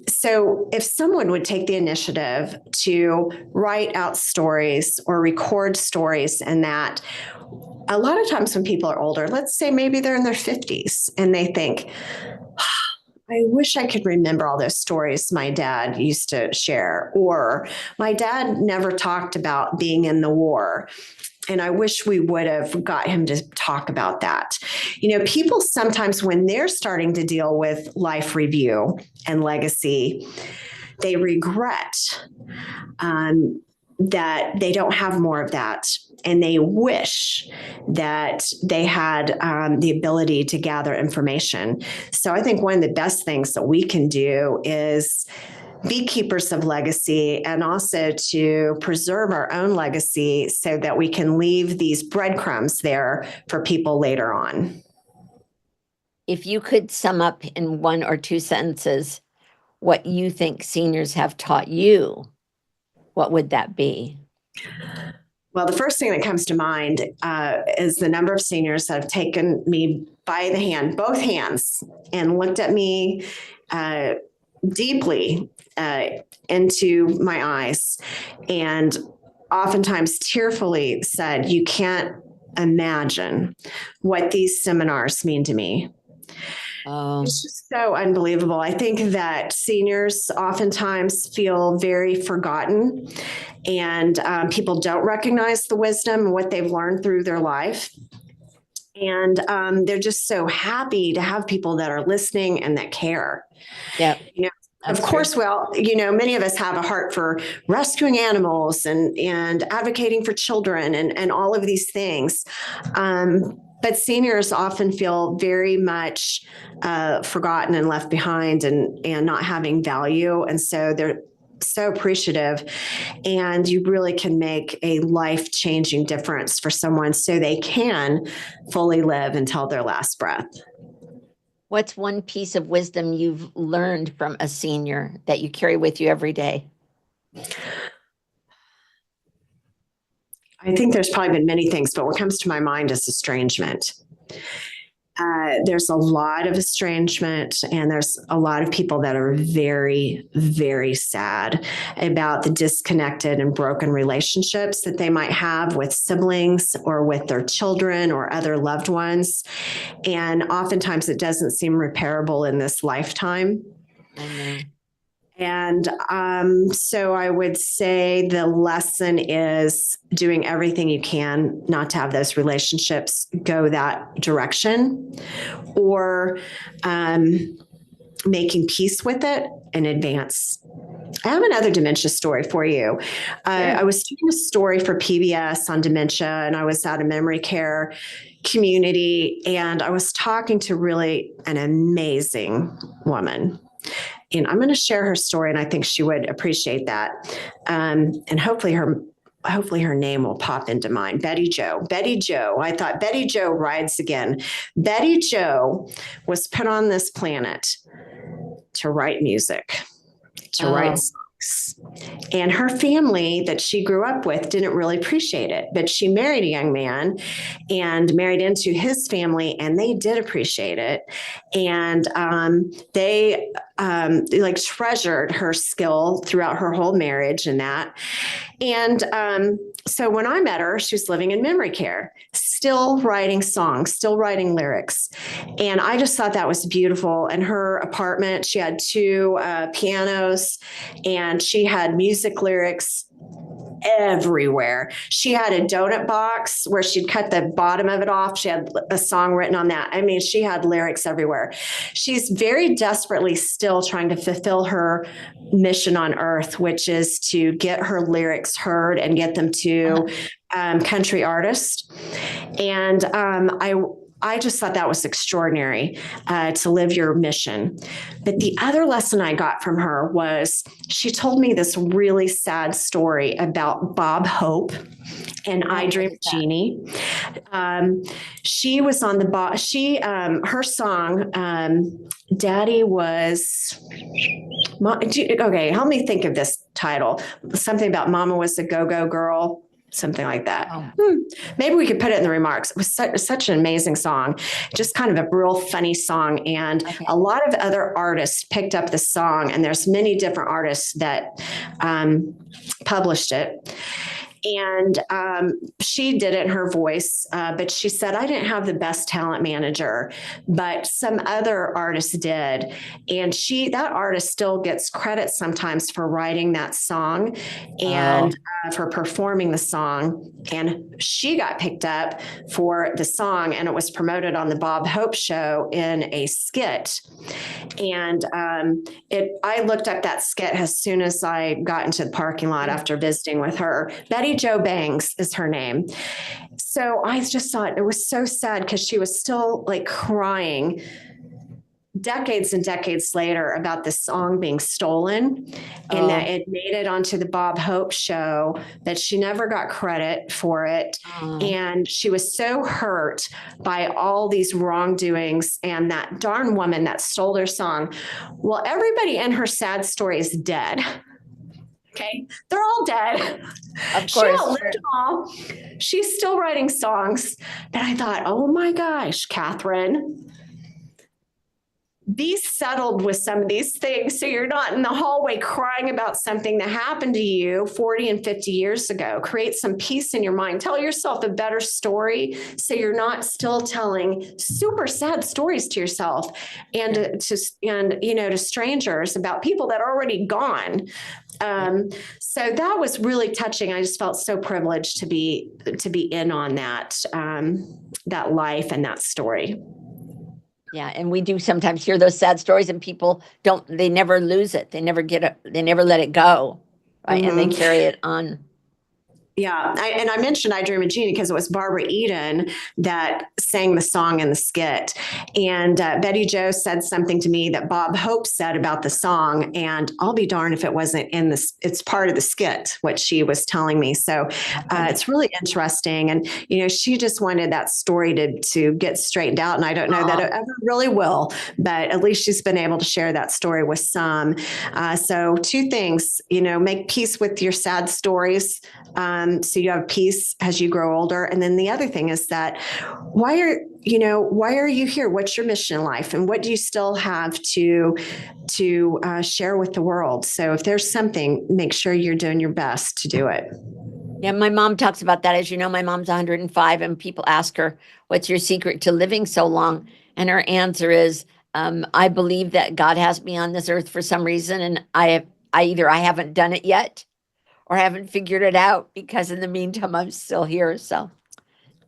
So if someone would take the initiative to write out stories or record stories, and that a lot of times when people are older, let's say maybe they're in their 50s and they think, I wish I could remember all those stories my dad used to share, or my dad never talked about being in the war, and I wish we would have got him to talk about that. You know, people sometimes when they're starting to deal with life review and legacy, they regret that they don't have more of that. And they wish that they had the ability to gather information. So I think one of the best things that we can do is be keepers of legacy, and also to preserve our own legacy so that we can leave these breadcrumbs there for people later on. If you could sum up in 1 or 2 sentences what you think seniors have taught you, what would that be? Well, the first thing that comes to mind is the number of seniors that have taken me by the hand, both hands, and looked at me deeply into my eyes, and oftentimes tearfully said, you can't imagine what these seminars mean to me. It's just so unbelievable. I think that seniors oftentimes feel very forgotten, and people don't recognize the wisdom and what they've learned through their life. And they're just so happy to have people that are listening and that care. Yeah. You know, of course, well, you know, many of us have a heart for rescuing animals and advocating for children and all of these things. But seniors often feel very much forgotten and left behind and not having value. And so they're so appreciative, and you really can make a life-changing difference for someone so they can fully live until their last breath. What's one piece of wisdom you've learned from a senior that you carry with you every day? I think there's probably been many things, but what comes to my mind is estrangement. There's a lot of estrangement, and there's a lot of people that are very, very sad about the disconnected and broken relationships that they might have with siblings or with their children or other loved ones. And oftentimes it doesn't seem repairable in this lifetime. I know. And so I would say the lesson is doing everything you can not to have those relationships go that direction, or making peace with it in advance. I have another dementia story for you. I was doing a story for PBS on dementia, and I was at a memory care community, and I was talking to really an amazing woman. And I'm going to share her story, and I think she would appreciate that. And hopefully her name will pop into mind. Betty Jo. Betty Jo. I thought Betty Jo rides again. Betty Jo was put on this planet to write music, to write songs. And her family that she grew up with didn't really appreciate it, but she married a young man and married into his family, and they did appreciate it. And they like treasured her skill throughout her whole marriage and that. And so when I met her, she was living in memory care, still writing songs, still writing lyrics. And I just thought that was beautiful. In her apartment, she had two pianos, and she had music lyrics everywhere. She had a donut box where she'd cut the bottom of it off. She had a song written on that. I mean, she had lyrics everywhere. She's very desperately still trying to fulfill her mission on earth, which is to get her lyrics heard and get them to country artists. And I just thought that was extraordinary, to live your mission. But the other lesson I got from her was she told me this really sad story about Bob Hope and I Dream Jeannie. She was on the her song, Daddy was, okay, help me think of this title. Something about Mama was a go-go girl. Something like that. Maybe we could put it in the remarks. It was such an amazing song, just kind of a real funny song. And a lot of other artists picked up the song, and there's many different artists that published it. And she did it in her voice, but she said, I didn't have the best talent manager, but some other artists did. And that artist still gets credit sometimes for writing that song and for performing the song. And she got picked up for the song, and it was promoted on the Bob Hope show in a skit. And I looked up that skit as soon as I got into the parking lot after visiting with her. Betty Jo Bangs is her name. So I just thought it was so sad because she was still like crying decades and decades later about the song being stolen, and that it made it onto the Bob Hope show, that she never got credit for it. And she was so hurt by all these wrongdoings and that darn woman that stole her song. Well, everybody in her sad story is dead. Okay. They're all dead. Of course. She outlived them all. She's still writing songs. But I thought, oh my gosh, Katherine, be settled with some of these things so you're not in the hallway crying about something that happened to you 40 and 50 years ago. Create some peace in your mind. Tell yourself a better story so you're not still telling super sad stories to yourself and to strangers about people that are already gone. So that was really touching. I just felt so privileged to be in on that life and that story. Yeah. And we do sometimes hear those sad stories, and people they never lose it. They never let it go. Right. And they carry it on. Yeah. I mentioned I Dream of Jeannie because it was Barbara Eden that sang the song in the skit. And Betty Jo said something to me that Bob Hope said about the song. And I'll be darned if it wasn't it's part of the skit, what she was telling me. So it's really interesting. And, she just wanted that story to get straightened out. And I don't know that it ever really will, but at least she's been able to share that story with some. So two things, make peace with your sad stories. so you have peace as you grow older. And then the other thing is that why are you here? What's your mission in life? And what do you still have to share with the world? So if there's something, make sure you're doing your best to do it. Yeah, my mom talks about that. As you know, my mom's 105, and people ask her, "What's your secret to living so long?" And her answer is, "I believe that God has me on this earth for some reason, and I haven't done it yet, or haven't figured it out, because in the meantime, I'm still here." So,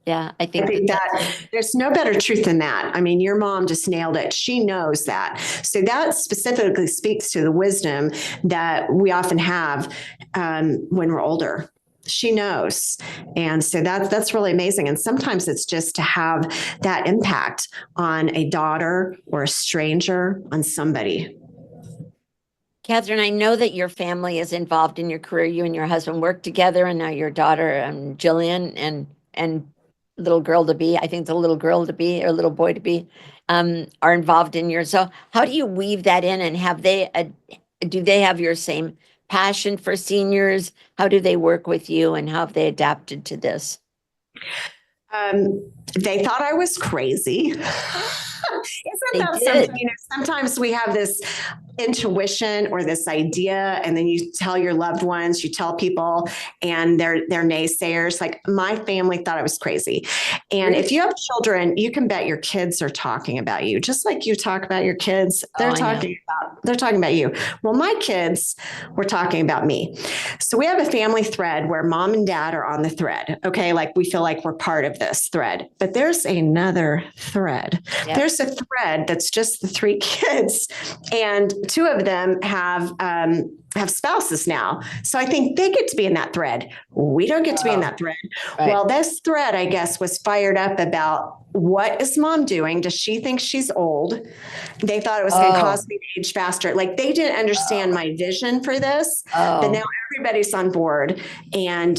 yeah, I I think think that that there's no better truth than that. I mean, your mom just nailed it. She knows that. So that specifically speaks to the wisdom that we often have when we're older. She knows. And so that's really amazing. And sometimes it's just to have that impact on a daughter or a stranger, on somebody. Katherine, I know that your family is involved in your career. You and your husband work together, and now your daughter, Jillian, and little girl to be, I think it's a little girl to be or little boy to be, are involved in yours. So how do you weave that in, and do they have your same passion for seniors? How do they work with you, and how have they adapted to this? They thought I was crazy. Isn't They that did. something? Sometimes we have this intuition or this idea, and then you tell your loved ones, you tell people, and they're naysayers. Like, my family thought I was crazy. And if you have children, you can bet your kids are talking about you, just like you talk about your kids. They're talking about you. Well, my kids were talking about me. So we have a family thread where mom and dad are on the thread. Okay, like we feel like we're part of this thread. But there's another thread. Yep. There's a thread that's just the three kids, and two of them have spouses now. So I think they get to be in that thread. We don't get to be in that thread. Right. Well, this thread, I guess, was fired up about, what is mom doing? Does she think she's old? They thought it was going to cause me to age faster. Like, they didn't understand my vision for this, but now everybody's on board, and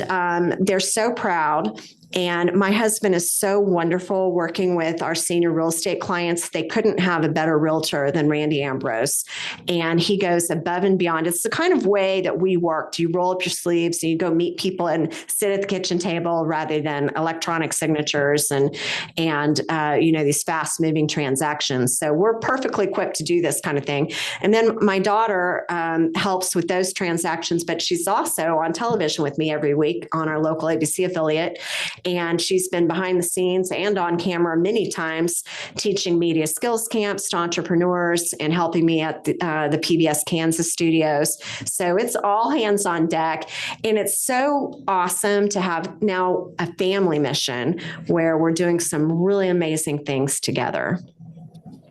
they're so proud. And my husband is so wonderful working with our senior real estate clients. They couldn't have a better realtor than Randy Ambrose. And he goes above and beyond. It's the kind of way that we work. You roll up your sleeves and you go meet people and sit at the kitchen table, rather than electronic signatures and these fast moving transactions. So we're perfectly equipped to do this kind of thing. And then my daughter helps with those transactions, but she's also on television with me every week on our local ABC affiliate. And she's been behind the scenes and on camera many times, teaching media skills camps to entrepreneurs and helping me at the PBS Kansas studios. So it's all hands on deck. And it's so awesome to have now a family mission where we're doing some really amazing things together.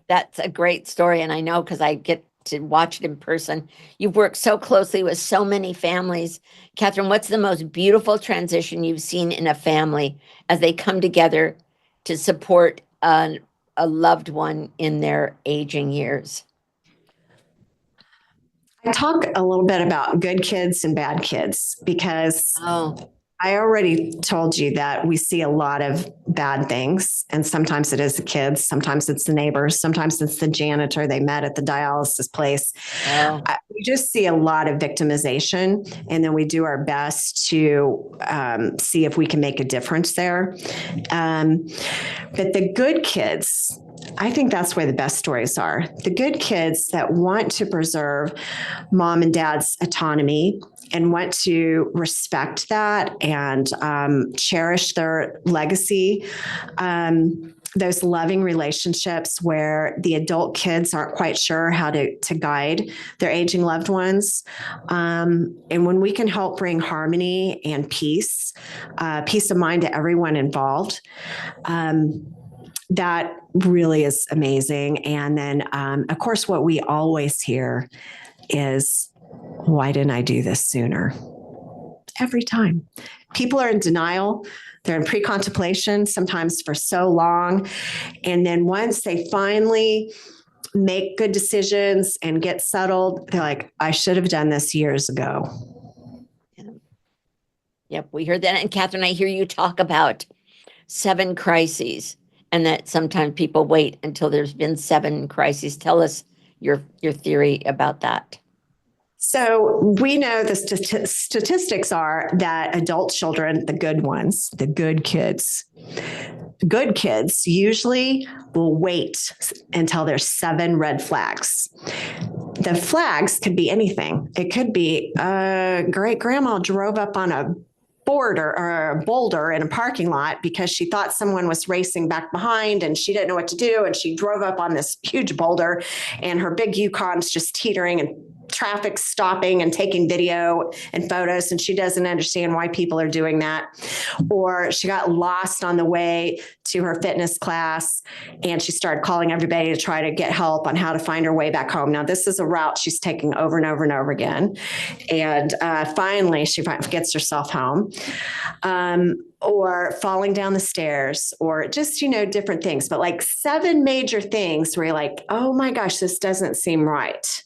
That's a great story. And I know, because I get to watch it in person. You've worked so closely with so many families. Katherine, what's the most beautiful transition you've seen in a family as they come together to support a loved one in their aging years? I talk a little bit about good kids and bad kids, because I already told you that we see a lot of bad things, and sometimes it is the kids, sometimes it's the neighbors, sometimes it's the janitor they met at the dialysis place. We just see a lot of victimization, and then we do our best to see if we can make a difference there. But the good kids, I think that's where the best stories are. The good kids that want to preserve mom and dad's autonomy and want to respect that and cherish their legacy. Those loving relationships where the adult kids aren't quite sure how to guide their aging loved ones. And when we can help bring harmony and peace of mind to everyone involved, that really is amazing. And then, of course, what we always hear is, why didn't I do this sooner? Every time. People are in denial. They're in pre-contemplation, sometimes for so long. And then once they finally make good decisions and get settled, they're like, I should have done this years ago. Yep, we heard that. And Katherine, I hear you talk about 7 crises, and that sometimes people wait until there's been 7 crises. Tell us your theory about that. So we know the statistics are that adult children, the good ones, the good kids usually will wait until there's 7 red flags. The flags could be anything. It could be great grandma drove up on a or a boulder in a parking lot because she thought someone was racing back behind and she didn't know what to do. And she drove up on this huge boulder and her big Yukon's just teetering and traffic stopping and taking video and photos. And she doesn't understand why people are doing that. Or she got lost on the way to her fitness class and she started calling everybody to try to get help on how to find her way back home. Now, this is a route she's taking over and over and over again. And finally, she gets herself home. Or falling down the stairs, or just, different things, but like 7 major things where you're like, oh my gosh, this doesn't seem right.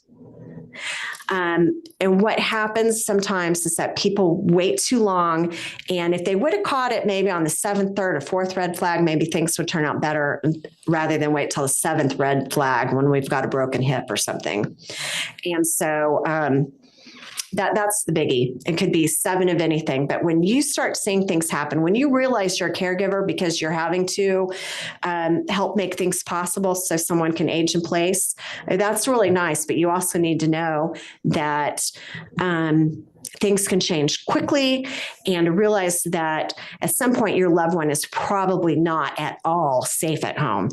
And what happens sometimes is that people wait too long. And if they would have caught it maybe on the 7th, 3rd, or 4th red flag, maybe things would turn out better rather than wait till the 7th red flag when we've got a broken hip or something. And so, that's the biggie. It could be 7 of anything. But when you start seeing things happen, when you realize you're a caregiver because you're having to help make things possible so someone can age in place, that's really nice. But you also need to know that things can change quickly, and realize that at some point your loved one is probably not at all safe at home.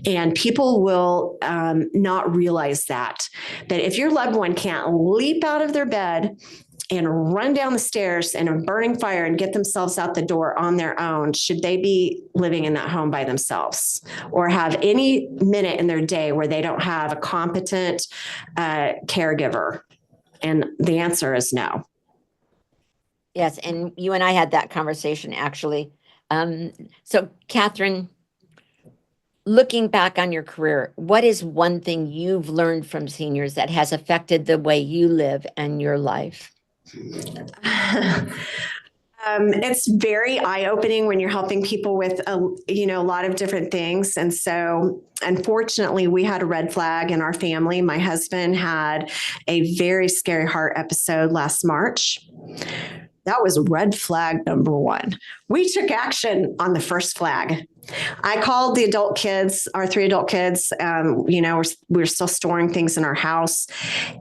And people will not realize that if your loved one can't leap out of their bed and run down the stairs in a burning fire and get themselves out the door on their own, should they be living in that home by themselves or have any minute in their day where they don't have a competent caregiver? And the answer is no. Yes, and you and I had that conversation actually. So Katherine, looking back on your career, what is one thing you've learned from seniors that has affected the way you live and your life? It's very eye-opening when you're helping people with a lot of different things. And so unfortunately, we had a red flag in our family. My husband had a very scary heart episode last March. That was red flag number 1. We took action on the first flag. I called the adult kids, our 3 adult kids, we're still storing things in our house,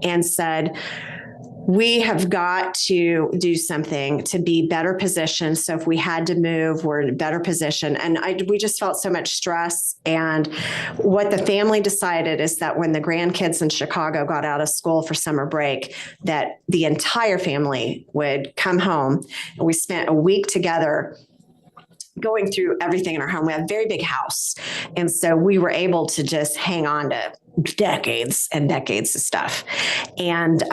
and said, we have got to do something to be better positioned. So if we had to move, we're in a better position. And we just felt so much stress. And what the family decided is that when the grandkids in Chicago got out of school for summer break, that the entire family would come home. And we spent a week together going through everything in our home. We have a very big house. And so we were able to just hang on to decades and decades of stuff. And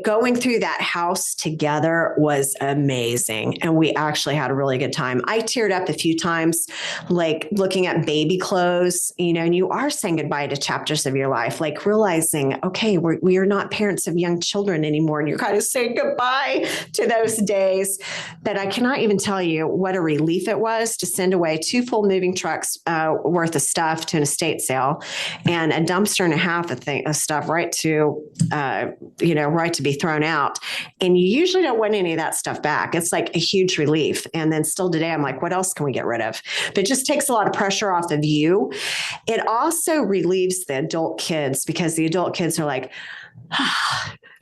going through that house together was amazing. And we actually had a really good time. I teared up a few times, like looking at baby clothes, and you are saying goodbye to chapters of your life, like realizing, okay, we are not parents of young children anymore. And you're kind of saying goodbye to those days. But I cannot even tell you what a relief it was to send away 2 full moving trucks worth of stuff to an estate sale, and a dumpster and a half of stuff right to be thrown out. And you usually don't want any of that stuff back. It's like a huge relief. And then still today, I'm like, what else can we get rid of? But it just takes a lot of pressure off of you. It also relieves the adult kids, because the adult kids are like,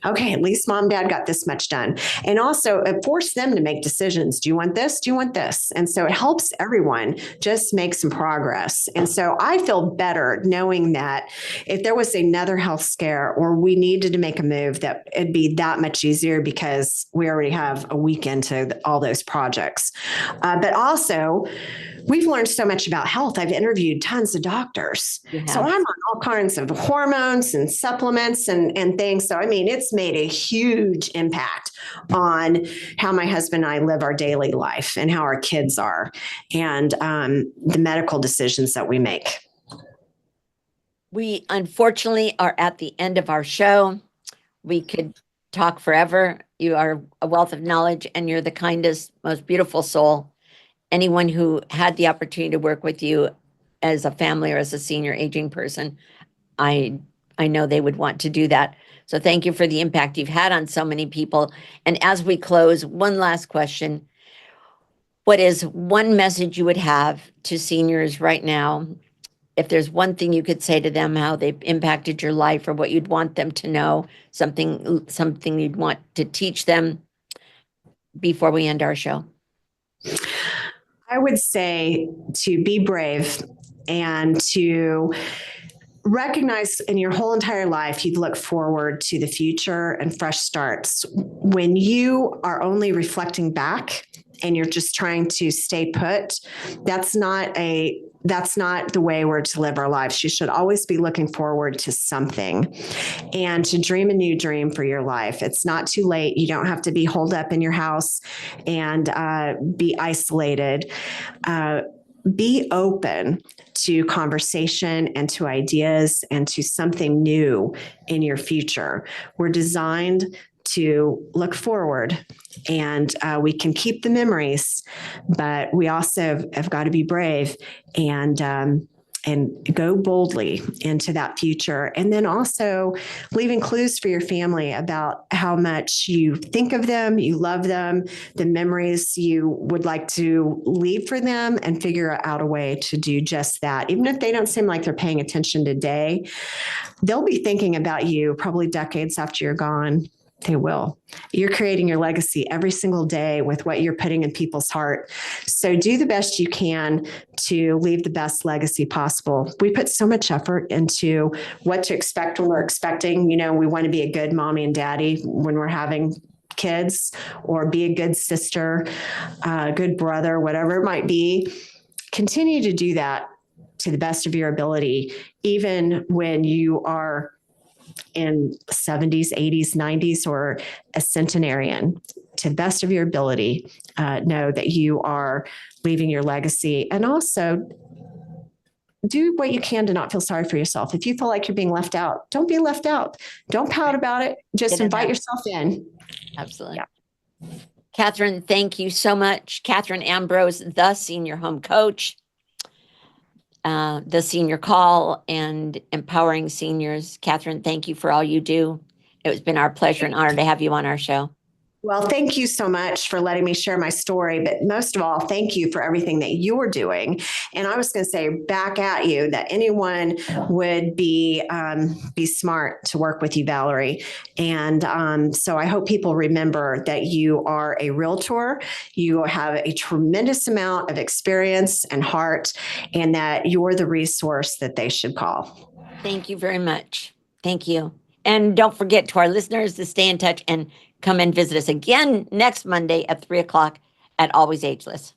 okay, at least mom, dad got this much done. And also it forced them to make decisions. Do you want this? Do you want this? And so it helps everyone just make some progress. And so I feel better knowing that if there was another health scare or we needed to make a move, that it'd be that much easier because we already have a week into all those projects. But also, we've learned so much about health. I've interviewed tons of doctors. So I'm on all kinds of hormones and supplements and things. So, I mean, it's made a huge impact on how my husband and I live our daily life and how our kids are, and the medical decisions that we make. We unfortunately are at the end of our show. We could talk forever. You are a wealth of knowledge, and you're the kindest, most beautiful soul. Anyone who had the opportunity to work with you as a family or as a senior aging person, I know they would want to do that. So thank you for the impact you've had on so many people. And as we close, one last question. What is one message you would have to seniors right now? If there's one thing you could say to them, how they've impacted your life, or what you'd want them to know, something you'd want to teach them before we end our show. I would say to be brave and to recognize in your whole entire life, you'd look forward to the future and fresh starts. When you are only reflecting back and you're just trying to stay put, that's not the way we're to live our lives. You should always be looking forward to something and to dream a new dream for your life. It's not too late. You don't have to be holed up in your house and be isolated. Be open to conversation and to ideas and to something new in your future. We're designed to look forward, and we can keep the memories, but we also have got to be brave and go boldly into that future. And then also leaving clues for your family about how much you think of them, you love them, the memories you would like to leave for them, and figure out a way to do just that. Even if they don't seem like they're paying attention today, they'll be thinking about you probably decades after you're gone. They will. You're creating your legacy every single day with what you're putting in people's heart. So do the best you can to leave the best legacy possible. We put so much effort into what to expect when we're expecting. We want to be a good mommy and daddy when we're having kids, or be a good sister, a good brother, whatever it might be. Continue to do that to the best of your ability, even when you are in 70s, 80s, 90s, or a centenarian. To the best of your ability, know that you are leaving your legacy, and also do what you can to not feel sorry for yourself. If you feel like you're being left out, don't be left out. Don't pout about it. Just invite yourself in. Absolutely. Yeah. Katherine, thank you so much. Katherine Ambrose, the senior home coach, the senior call, and empowering seniors. Katherine, thank you for all you do. It's been our pleasure and honor to have you on our show. Well, thank you so much for letting me share my story. But most of all, thank you for everything that you're doing. And I was going to say back at you that anyone would be smart to work with you, Valerie. And so I hope people remember that you are a realtor. You have a tremendous amount of experience and heart, and that you're the resource that they should call. Thank you very much. Thank you. And don't forget, to our listeners, to stay in touch and come and visit us again next Monday at 3:00 at Always Ageless.